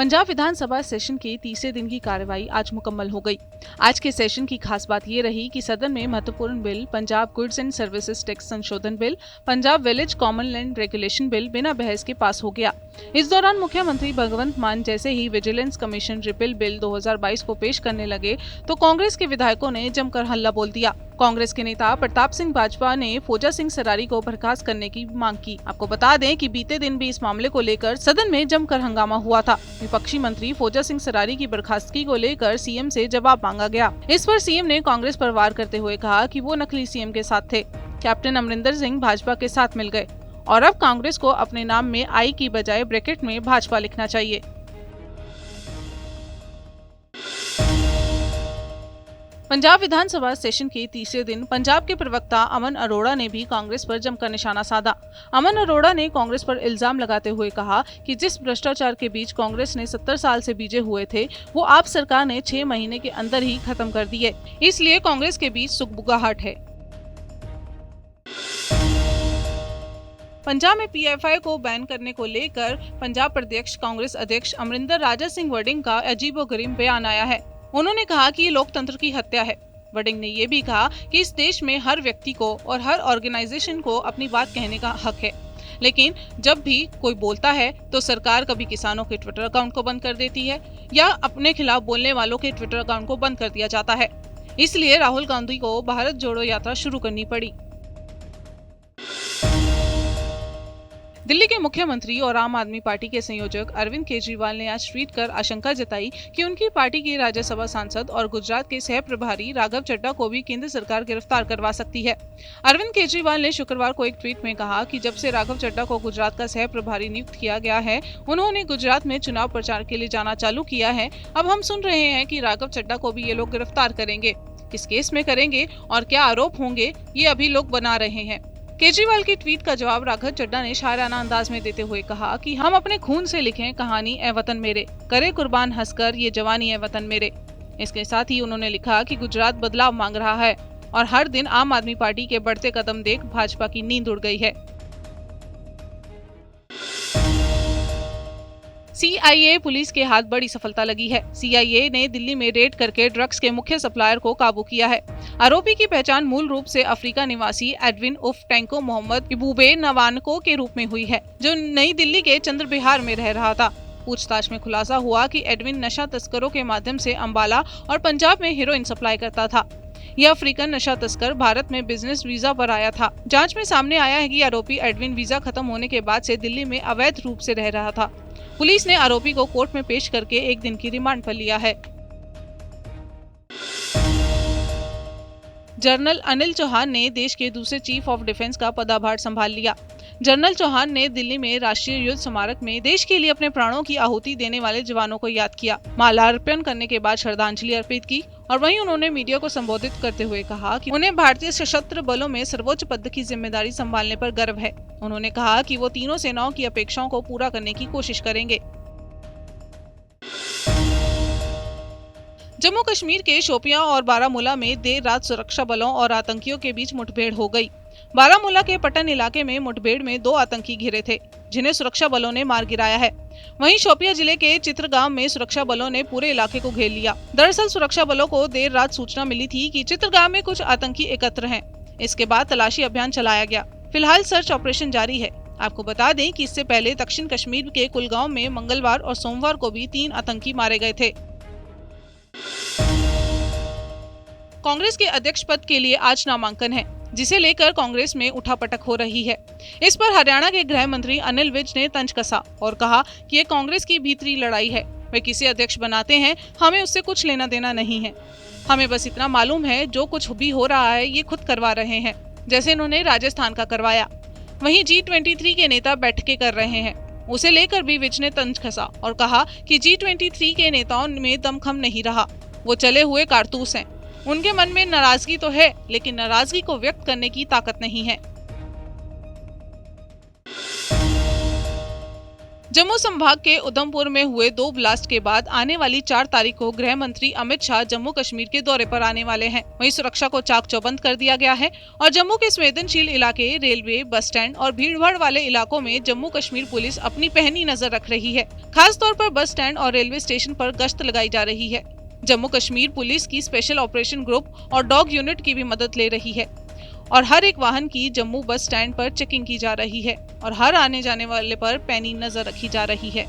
पंजाब विधानसभा session के तीसरे दिन की कार्यवाही आज मुकम्मल हो गई। आज के सेशन की खास बात ये रही कि सदन में महत्वपूर्ण bill Punjab goods and services tax संशोधन bill, Punjab village common land regulation bill बिना बहस के पास हो गया। इस दौरान मुख्यमंत्री भगवंत मान जैसे ही विजिलेंस कमीशन रिपील बिल 2022 को पेश करने लगे तो कांग्रेस के विधायकों ने जमकर हल्ला बोल दिया। कांग्रेस के नेता प्रताप सिंह बाजवा ने फोजा सिंह सरारी को बर्खास्त करने की मांग की। आपको बता दें कि बीते दिन भी इस मामले को लेकर सदन में जमकर हंगामा हुआ था। विपक्षी मंत्री फोजा सिंह सरारी की बर्खास्तगी को लेकर सीएम से जवाब मांगा गया। इस पर सीएम ने कांग्रेस पर वार करते हुए कहा कि वो नकली सीएम के साथ थे। कैप्टन अमरिंदर सिंह भाजपा के साथ मिल गए और अब कांग्रेस को अपने नाम में आई की बजाय ब्रैकेट में भाजपा लिखना चाहिए। पंजाब विधानसभा सेशन के तीसरे दिन पंजाब के प्रवक्ता अमन अरोड़ा ने भी कांग्रेस पर जमकर निशाना साधा। अमन अरोड़ा ने कांग्रेस पर इल्जाम लगाते हुए कहा कि जिस भ्रष्टाचार के बीच कांग्रेस ने 70 साल से बीजे हुए थे वो आप सरकार ने 6 महीने के अंदर ही खत्म कर दिए, इसलिए कांग्रेस के बीच सुगबुगाहट है। पंजाब में पीएफआई को बैन करने को लेकर पंजाब प्रदेश कांग्रेस अध्यक्ष अमरिंदर राजा सिंह वडिंग का अजीबोगरीब बयान आया है। उन्होंने कहा कि ये लोकतंत्र की हत्या है। वडिंग ने ये भी कहा कि इस देश में हर व्यक्ति को और हर ऑर्गेनाइजेशन को अपनी बात कहने का हक है, लेकिन जब भी कोई बोलता है तो सरकार कभी किसानों के ट्विटर अकाउंट को बंद कर देती है या अपने खिलाफ बोलने वालों के ट्विटर अकाउंट को बंद कर दिया जाता है। इसलिए राहुल गांधी को भारत जोड़ो यात्रा शुरू करनी पड़ी। दिल्ली के मुख्यमंत्री और आम आदमी पार्टी के संयोजक अरविंद केजरीवाल ने आज ट्वीट कर आशंका जताई कि उनकी पार्टी के राज्यसभा सांसद और गुजरात के सह प्रभारी राघव चड्ढा को भी केंद्र सरकार गिरफ्तार करवा सकती है। अरविंद केजरीवाल ने शुक्रवार को एक ट्वीट में कहा कि जब से राघव चड्ढा को गुजरात का सह प्रभारी नियुक्त किया गया है, उन्होंने गुजरात में चुनाव प्रचार के लिए जाना चालू किया है। अब हम सुन रहे हैं कि राघव चड्ढा को भी ये लोग गिरफ्तार करेंगे। किस केस में करेंगे और क्या आरोप होंगे, ये अभी लोग बना रहे हैं। केजरीवाल की ट्वीट का जवाब राघव चड्ढा ने शायराना अंदाज में देते हुए कहा कि हम अपने खून से लिखें कहानी ए वतन मेरे, करे कुर्बान हंसकर ये जवानी ए वतन मेरे। इसके साथ ही उन्होंने लिखा कि गुजरात बदलाव मांग रहा है और हर दिन आम आदमी पार्टी के बढ़ते कदम देख भाजपा की नींद उड़ गई है। सीआईए पुलिस के हाथ बड़ी सफलता लगी है। सीआईए ने दिल्ली में रेड करके ड्रग्स के मुख्य सप्लायर को काबू किया है। आरोपी की पहचान मूल रूप से अफ्रीका निवासी एडविन उफ टैंको मोहम्मद इबूबे नवानको के रूप में हुई है, जो नई दिल्ली के चंद्र बिहार में रह रहा था। पूछताछ में खुलासा हुआ कि एडविन नशा तस्करों के माध्यम से अंबाला और पंजाब में हेरोइन सप्लाई करता था। यह अफ्रीकन नशा तस्कर भारत में बिजनेस वीजा पर आया था। जांच में सामने आया है कि आरोपी एडविन वीजा खत्म होने के बाद से दिल्ली में अवैध रूप से रह रहा था। पुलिस ने आरोपी को कोर्ट में पेश करके 1 दिन की रिमांड पर लिया है। जनरल अनिल चौहान ने देश के दूसरे चीफ ऑफ डिफेंस का पदभार संभाल लिया। जनरल चौहान ने दिल्ली में राष्ट्रीय युद्ध स्मारक में देश के लिए अपने प्राणों की आहुति देने वाले जवानों को याद किया, माल्यार्पण करने के बाद श्रद्धांजलि अर्पित की और वहीं उन्होंने मीडिया को संबोधित करते हुए कहा कि उन्हें भारतीय सशस्त्र बलों में सर्वोच्च पद की जिम्मेदारी संभालने पर गर्व है। उन्होंने कहा कि वो तीनों सेनाओं की अपेक्षाओं को पूरा करने की कोशिश करेंगे। जम्मू कश्मीर के शोपियां और बारामूला में देर रात सुरक्षा बलों और आतंकियों के बीच मुठभेड़ हो गई। बारामूला के पट्टन इलाके में मुठभेड़ में 2 आतंकी घिरे थे, जिन्हें सुरक्षा बलों ने मार गिराया है। वहीं शोपियां जिले के चित्रगांव में सुरक्षा बलों ने पूरे इलाके को घेर लिया। दरअसल सुरक्षा बलों को देर रात सूचना मिली थी कि चित्रगांव में कुछ आतंकी एकत्र हैं। इसके बाद तलाशी अभियान चलाया गया। फिलहाल सर्च ऑपरेशन जारी है। आपको बता दें कि इससे पहले दक्षिण कश्मीर के कुलगांव में मंगलवार और सोमवार को भी 3 आतंकी मारे गए थे। कांग्रेस के अध्यक्ष पद के लिए आज नामांकन है, जिसे लेकर कांग्रेस में उठापटक हो रही है। इस पर हरियाणा के गृह मंत्री अनिल विज ने तंज कसा और कहा कि ये कांग्रेस की भीतरी लड़ाई है। वे किसे अध्यक्ष बनाते हैं, हमें उससे कुछ लेना देना नहीं है। हमें बस इतना मालूम है जो कुछ भी हो रहा है ये खुद करवा रहे हैं, जैसे इन्होंने राजस्थान का करवाया। वहीं G23 के नेता बैठकें कर रहे हैं, उसे लेकर भी विज ने तंज कसा और कहा कि G23 के नेताओं में दमखम नहीं रहा, वो चले हुए कारतूस हैं। उनके मन में नाराजगी तो है, लेकिन नाराजगी को व्यक्त करने की ताकत नहीं है। जम्मू संभाग के उधमपुर में हुए 2 ब्लास्ट के बाद आने वाली 4 तारीख को गृह मंत्री अमित शाह जम्मू कश्मीर के दौरे पर आने वाले हैं। वहीं सुरक्षा को चाक चौबंद कर दिया गया है और जम्मू के संवेदनशील इलाके, रेलवे, बस स्टैंड और भीड़भाड़ वाले इलाकों में जम्मू कश्मीर पुलिस अपनी पैनी नजर रख रही है। खास तौर पर बस स्टैंड और रेलवे स्टेशन पर गश्त लगाई जा रही है। जम्मू कश्मीर पुलिस की स्पेशल ऑपरेशन ग्रुप और डॉग यूनिट की भी मदद ले रही है और हर एक वाहन की जम्मू बस स्टैंड पर चेकिंग की जा रही है और हर आने जाने वाले पर पैनी नजर रखी जा रही है।